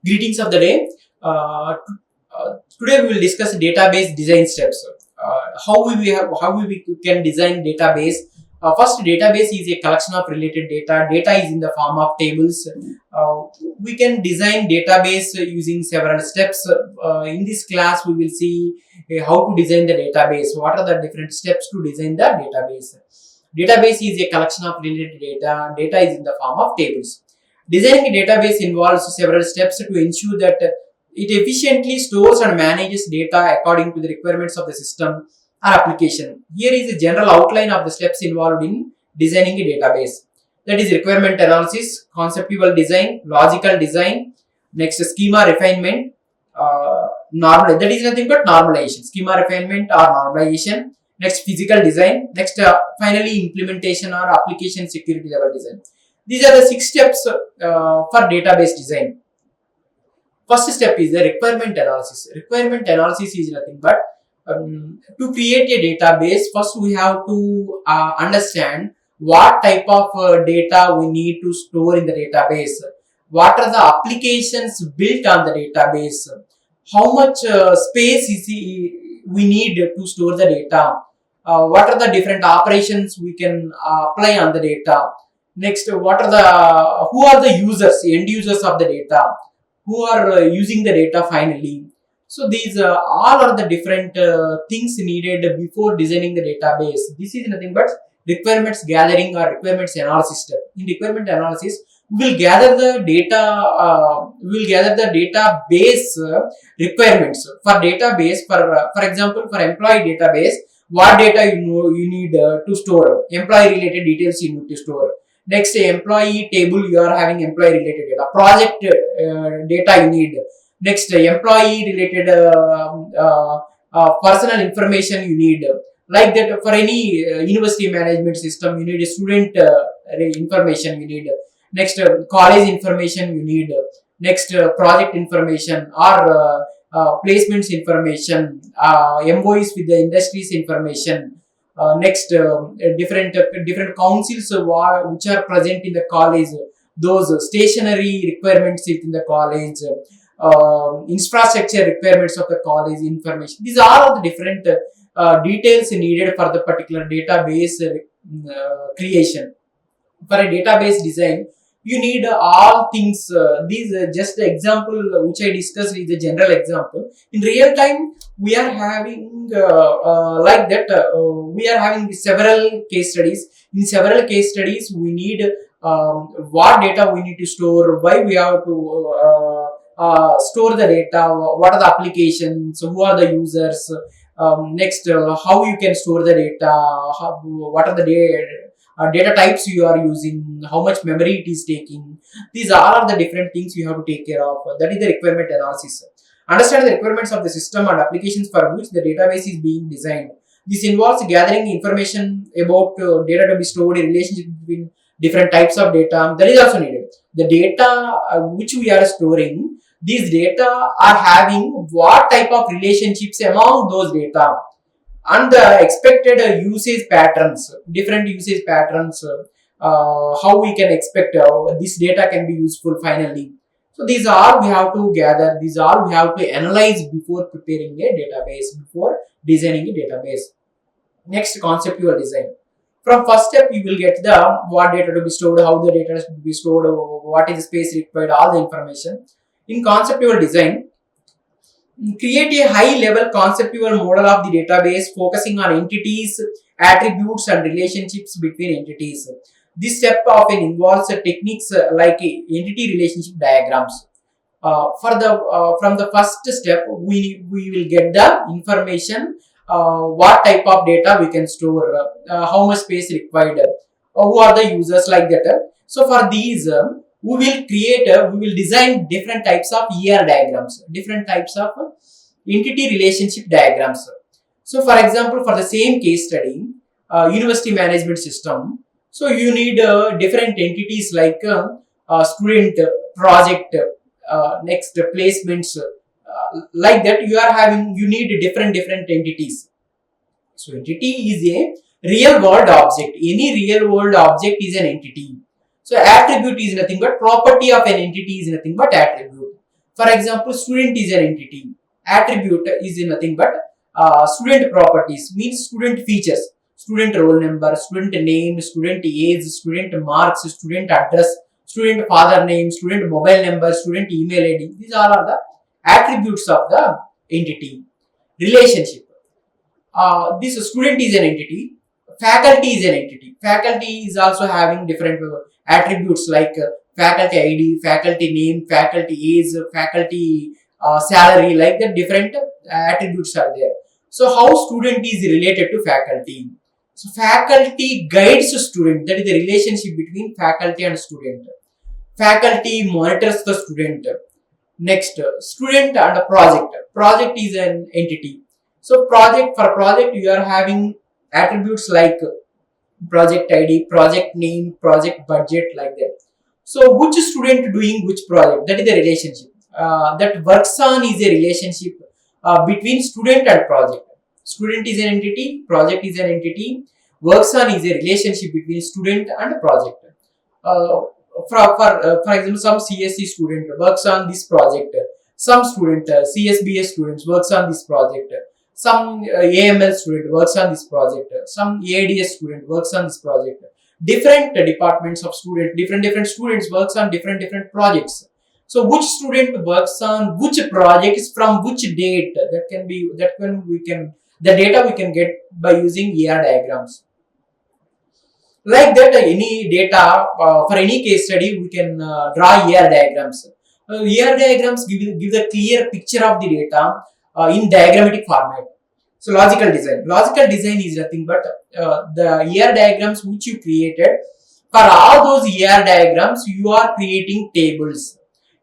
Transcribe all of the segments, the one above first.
Greetings of the day. Today we will discuss database design steps. How we can design database. First, database is a collection of related data. Data is in the form of tables. We can design database using several steps. In this class, we will see how to design the database. What are the different steps to design the database? Database is a collection of related data. Data is in the form of tables. Designing a database involves several steps to ensure that it efficiently stores and manages data according to the requirements of the system or application. Here is a general outline of the steps involved in designing a database. That is requirement analysis, conceptual design, logical design, next schema refinement, that is nothing but normalization, schema refinement or normalization, next physical design, next finally implementation or application security level design. These are the 6 steps for database design. First step is the requirement analysis. Requirement analysis is nothing but to create a database, first we have to understand what type of data we need to store in the database, what are the applications built on the database, how much space we need to store the data, what are the different operations we can apply on the data. Next, who are the users, end users of the data, who are using the data finally. So these all are the different things needed before designing the database. This is nothing but requirements gathering or requirements analysis step. In requirement analysis, we will gather the data. Database requirements for database. For example, for employee database, what data you need to store. Employee related details you need to store. Next, employee table, you are having employee related data. Project data you need. Next, employee related personal information you need. Like that, for any university management system, you need a student information you need. Next, college information you need. Next, project information or placements information, MOEs with the industries information. Next, different councils which are present in the college, those stationary requirements in the college, infrastructure requirements of the college information. These are all the different details needed for the particular database creation. For a database design, you need all things. These just the example which I discussed is a general example. In real time, we are having like that. We are having several case studies. In several case studies, we need what data we need to store, why we have to store the data, what are the applications, who are the users. Next, how you can store the data, what are the data types you are using, how much memory it is taking. These are the different things you have to take care of. That is the requirement analysis. Understand the requirements of the system and applications for which the database is being designed. This involves gathering information about data to be stored, in relationship between different types of data. That is also needed. The data which we are storing, these data are having what type of relationships among those data, and the expected usage patterns, different usage patterns, how we can expect this data can be useful finally. So these are we have to gather, these are we have to analyze before preparing a database, before designing a database. Next, conceptual design. From first step, you will get the what data to be stored, how the data should be stored, what is the space required, all the information. In conceptual design, create a high-level conceptual model of the database focusing on entities, attributes, and relationships between entities. This step often involves techniques like entity relationship diagrams. From the first step, we will get the information, what type of data we can store, how much space required, who are the users, like that. So for these, we will design different types of ER diagrams, different types of entity relationship diagrams. So for example, for the same case study, university management system, so you need different entities like student, project, next placements, like that. You need different entities. So entity is a real world object. Any real world object is an entity. So attribute is nothing but property of an entity is nothing but attribute. For example, student is an entity. Attribute is nothing but student properties, means student features. Student roll number, student name, student age, student marks, student address, student father name, student mobile number, student email ID. These all are the attributes of the entity. Relationship. This student is an entity. Faculty is an entity. Faculty is also having different attributes like faculty ID, faculty name, faculty age, faculty salary, like the different attributes are there. So how student is related to faculty? So faculty guides student, that is the relationship between faculty and student. Faculty monitors the student. Next, student and project. Project is an entity. So for project you are having attributes like project ID, project name, project budget, like that. So which student doing which project? That is the relationship. That works on is a relationship between student and project. Student is an entity, project is an entity, works on is a relationship between student and project. Uh, for example, some CSC student works on this project. Some student, CSBS students works on this project. Some AML student works on this project. Some ADS student works on this project. Different departments of students, different students works on different projects. So which student works on which project is from which date? The data we can get by using ER diagrams. Like that, any data for any case study, we can draw ER diagrams. ER diagrams give the clear picture of the data in diagrammatic format. So logical design. Logical design is nothing but the ER diagrams which you created. For all those ER diagrams, you are creating tables.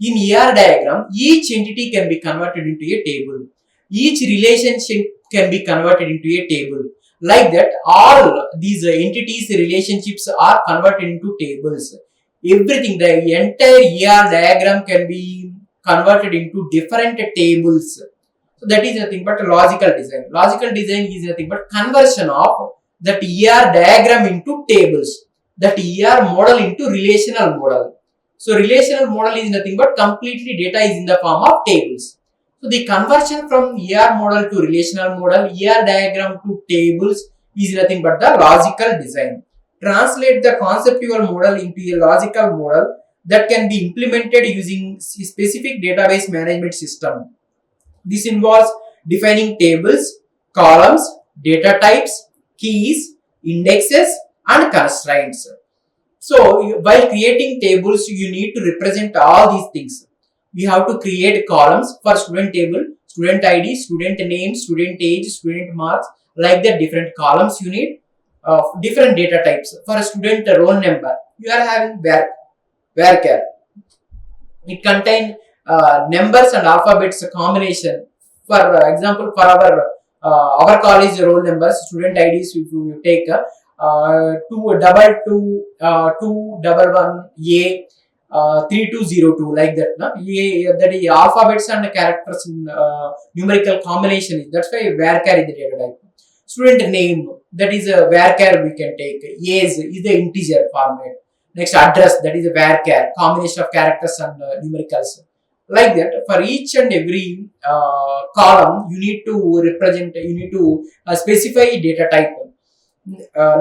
In ER diagram, each entity can be converted into a table. Each relationship can be converted into a table. Like that, all these entities relationships are converted into tables. Everything, the entire ER diagram can be converted into different tables. So that is nothing but logical design. Logical design is nothing but conversion of that ER diagram into tables, that ER model into relational model. So relational model is nothing but completely data is in the form of tables. So the conversion from ER model to relational model, ER diagram to tables is nothing but the logical design. Translate the conceptual model into a logical model that can be implemented using specific database management system. This involves defining tables, columns, data types, keys, indexes, and constraints. So while creating tables, you need to represent all these things. We have to create columns for student table, student ID, student name, student age, student marks, like that different columns you need. Different data types. For a student roll number, you are having varchar. It contains numbers and alphabets combination. For example, for our college roll numbers, student IDs, if you take 222 3202, like that. That is alphabets and characters in numerical combination. That's why varchar is the data type. Student name, that is a varchar we can take. Age is the integer format. Next, address, that is a varchar, combination of characters and numericals. Like that, for each and every column, you need to specify data type.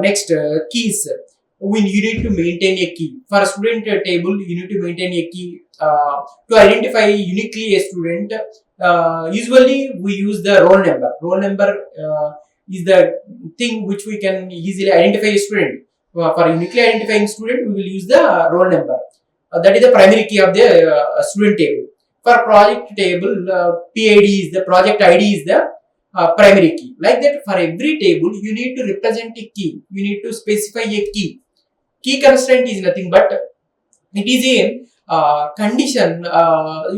Next, keys. You need to maintain a key. For a student table, you need to maintain a key to identify uniquely a student. Usually, we use the roll number. Roll number is the thing which we can easily identify a student. For uniquely identifying student, we will use the roll number. That is the primary key of the student table. For project table, PID is the project ID is the primary key. Like that, for every table, you need to represent a key. You need to specify a key. Key constraint is nothing but it is a condition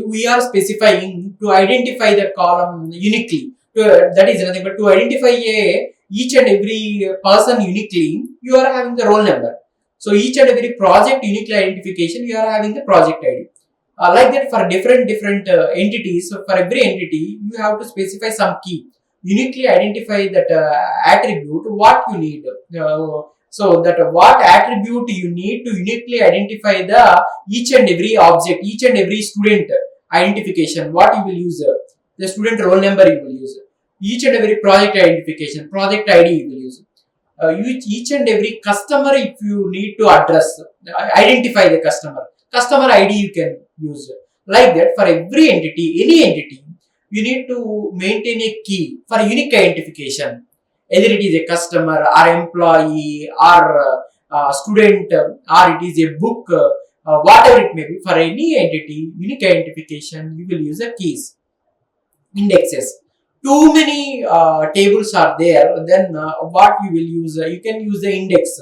we are specifying to identify the column uniquely. That is nothing but to identify each and every person uniquely, you are having the roll number. So each and every project uniquely identification, you are having the project ID. Like that, for different entities, so for every entity, you have to specify some key. Uniquely identify that attribute, what you need. So that what attribute you need to uniquely identify the each and every object, each and every student, identification, what you will use, the student roll number you will use, each and every project identification, project ID you will use, each and every customer, if you need to address, identify the customer ID you can use. Like that, for every entity, any entity, you need to maintain a key for unique identification, either it is a customer or employee or student, or it is a book, whatever it may be. For any entity, unique identification, you will use the keys, indexes. Too many tables are there, then what you will use, you can use the index.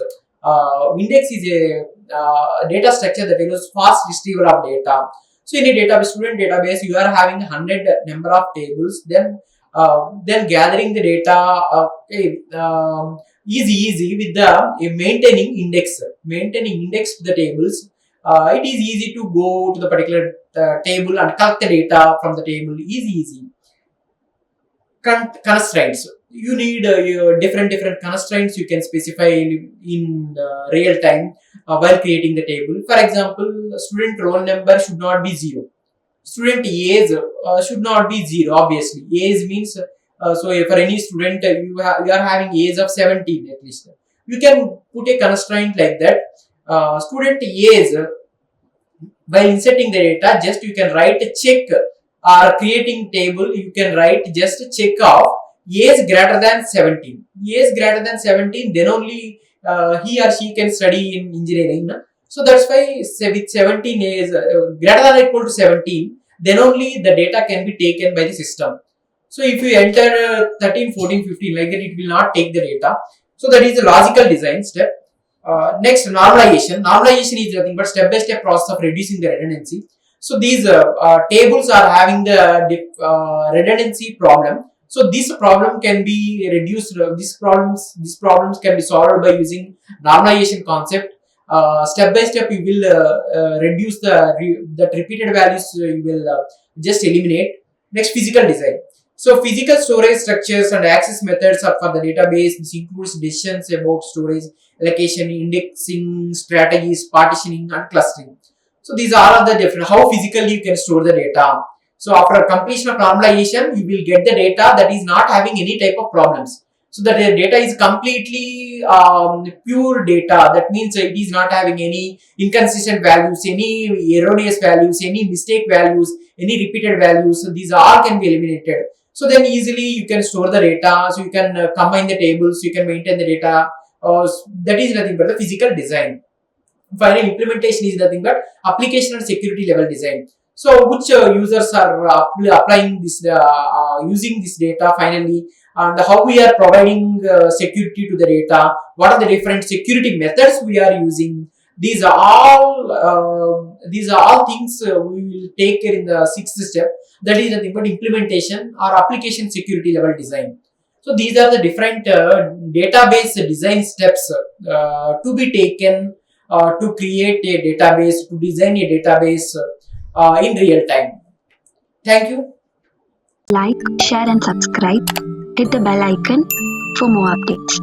Index is a data structure that allows fast retrieval of data. So in a database, student database, you are having 100 number of tables, then gathering the data, easy with the maintaining index to the tables. It is easy to go to the particular table and collect the data from the table, easy. Constraints, you need your different constraints you can specify in real time while creating the table. For example, student roll number should not be 0, student age should not be 0. Obviously, age means, so for any student, you are having age of 17 at least, you can put a constraint like that. Student age, by inserting the data, just you can write a check, or creating table, you can write just a check of age greater than 17. Age greater than 17, then only he or she can study in engineering. Na? So that's why with 17 age, greater than or equal to 17, then only the data can be taken by the system. So if you enter 13, 14, 15 like that, it will not take the data. So that is a logical design step. Next, normalization. Normalization is nothing but step-by-step process of reducing the redundancy. So these tables are having the redundancy problem. So this problem can be reduced. These problems can be solved by using normalization concept. Step by step, you will reduce that repeated values. You will just eliminate. Next, physical design. So physical storage structures and access methods are for the database. This includes decisions about storage, allocation, indexing, strategies, partitioning, and clustering. So these are the different, how physically you can store the data. So after completion of normalization, you will get the data that is not having any type of problems. So the data is completely pure data. That means it is not having any inconsistent values, any erroneous values, any mistake values, any repeated values. So these all can be eliminated. So then easily you can store the data. So you can combine the tables, you can maintain the data. That is nothing but the physical design. Finally, implementation is nothing but application and security level design. So which users are applying this, using this data finally, and how we are providing security to the data, what are the different security methods we are using. These are all things we will take care in the 6th step. That is nothing but implementation or application security level design. So these are the different database design steps to be taken to create a database, to design a database in real time. Thank you. Like, share and subscribe. Hit the bell icon for more updates.